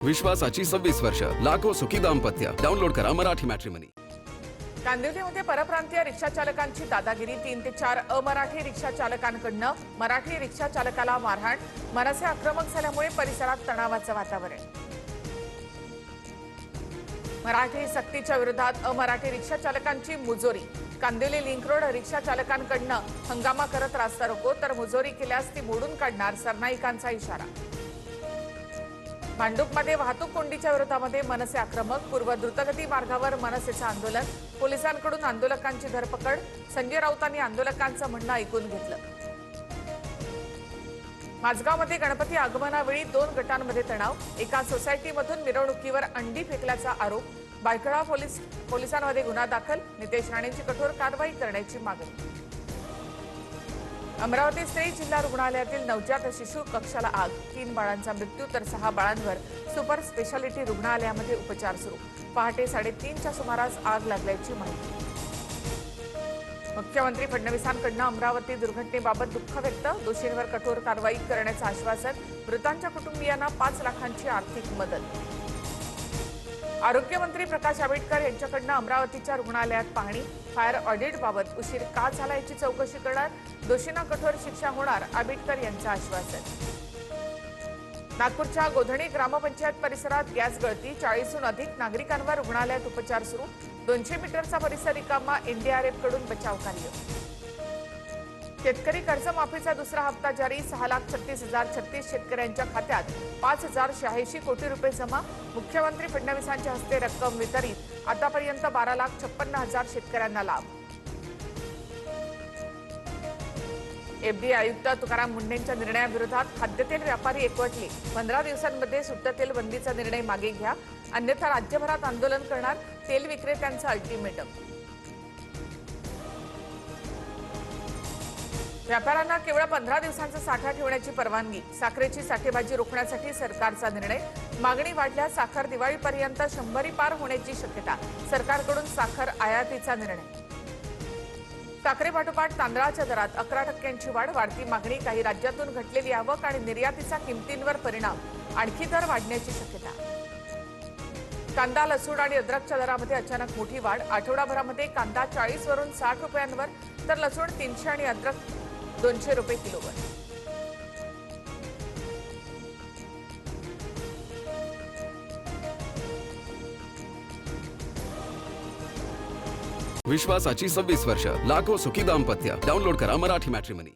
विश्वासाची 26 वर्ष, लाखो सुखी दाम्पत्य. डाउनलोड करा मराठी मॅट्रिमनी. कांदिवलीमध्ये परप्रांतीय रिक्षा चालकांची दादागिरी. 3 ते 4 अमराठी रिक्षा चालकांकडून मराठी रिक्षा चालकाला मारहाण. मनसे आक्रमक झाल्यामुळे परिसरात तणावाचं वातावरण. मराठी सक्तीच्या विरोधात अमराठी रिक्षा चालकांची मुजोरी. कांदिवली लिंक रोड रिक्षा चालकांकडून हंगामा करत रास्ता रोको, तर मुजोरी केल्यास ती मोडून काढणार सरनाईकांचा इशारा. भांडूपमध्ये वाहतूक कोंडीच्या विरोधामध्ये मनसे आक्रमक. पूर्व द्रुतगती मार्गावर मनसेचं आंदोलन. पोलिसांकडून आंदोलकांची धरपकड. संजय राऊतांनी आंदोलकांचं म्हणणं ऐकून घेतलं. माझगावमध्ये गणपती आगमनावेळी 2 गटांमध्ये तणाव. एका सोसायटीमधून मिरवणुकीवर अंडी फेकल्याचा आरोप. बायखळा पोलिसांमध्ये गुन्हा दाखल. नितेश राणेंची कठोर कारवाई करण्याची मागणी. अमरावती स्त्री जिल्हा रुग्णालयातील नवजात शिशु कक्षाला आग. 3 बाळांचा मृत्यू तर 6 बाळांवर सुपर स्पेशालिटी रुग्णालयामध्ये उपचार सुरू. पहाटे 3:30च्या सुमारास आग लागल्याची माहिती. मुख्यमंत्री फडणवीसांकडून अमरावती दुर्घटनेबाबत दुःख व्यक्त. दोषींवर कठोर कारवाई करण्याचं आश्वासन. मृतांच्या कुटुंबियांना 5 लाखांची आर्थिक मदत. आरोग्यमंत्री प्रकाश आंबेडकर यांच्याकडून अमरावतीच्या रुग्णालयात पाहणी. फायर ऑडिटबाबत उशीर का झाला याची चौकशी करणार. दोषींना कठोर शिक्षा होणार, आंबेडकर यांचं आश्वासन. नागपूरच्या गोधणी ग्रामपंचायत परिसरात गॅस गळती. 40हून अधिक नागरिकांवर रुग्णालयात उपचार सुरू. 200 मीटरचा परिसर रिकामा. एनडीआरएफकडून बचाव कार्य. शेतकरी कर्जमाफीचा दुसरा हप्ता जारी. 6,36,036 शेतकऱ्यांच्या खात्यात 5,086 कोटी रुपये जमा. मुख्यमंत्री फडणवीसांच्या हस्ते रक्कम वितरित. आतापर्यंत 12,56,000 शेतकऱ्यांना लाभ. एफडीए आयुक्त तुकाराम मुंढेंच्या निर्णयाविरोधात खाद्यतेल व्यापारी एकवटले. 15 दिवसांमध्ये सुट्ट तेल बंदीचा निर्णय मागे घ्या, अन्यथा राज्यभरात आंदोलन करणार. तेल विक्रेत्यांचं अल्टिमेटम. व्यापाऱ्यांना केवळ 15 दिवसांचा साठा ठेवण्याची परवानगी. साखरेची साठेबाजी रोखण्यासाठी सरकारचा निर्णय. मागणी वाढल्यास साखर दिवाळीपर्यंत 100 पार होण्याची शक्यता. सरकारकडून साखर आयातीचा निर्णय. साखरेपाठोपाठ तांदळाच्या दरात 11% वाढ. वाढती मागणी, काही राज्यातून घटलेली आवक आणि निर्यातीचा किमतींवर परिणाम. आणखी दर वाढण्याची शक्यता. कांदा, लसूण आणि अद्रकच्या दरामध्ये अचानक मोठी वाढ. आठवडाभरामध्ये कांदा 40 वरून 60 रुपयांवर, तर लसूण 300 आणि अद्रक 200 रुपये किलोवर. विश्वासाची 26 वर्ष, लाखो सुखी दाम्पत्य. डाउनलोड करा मराठी मॅट्रिमनी.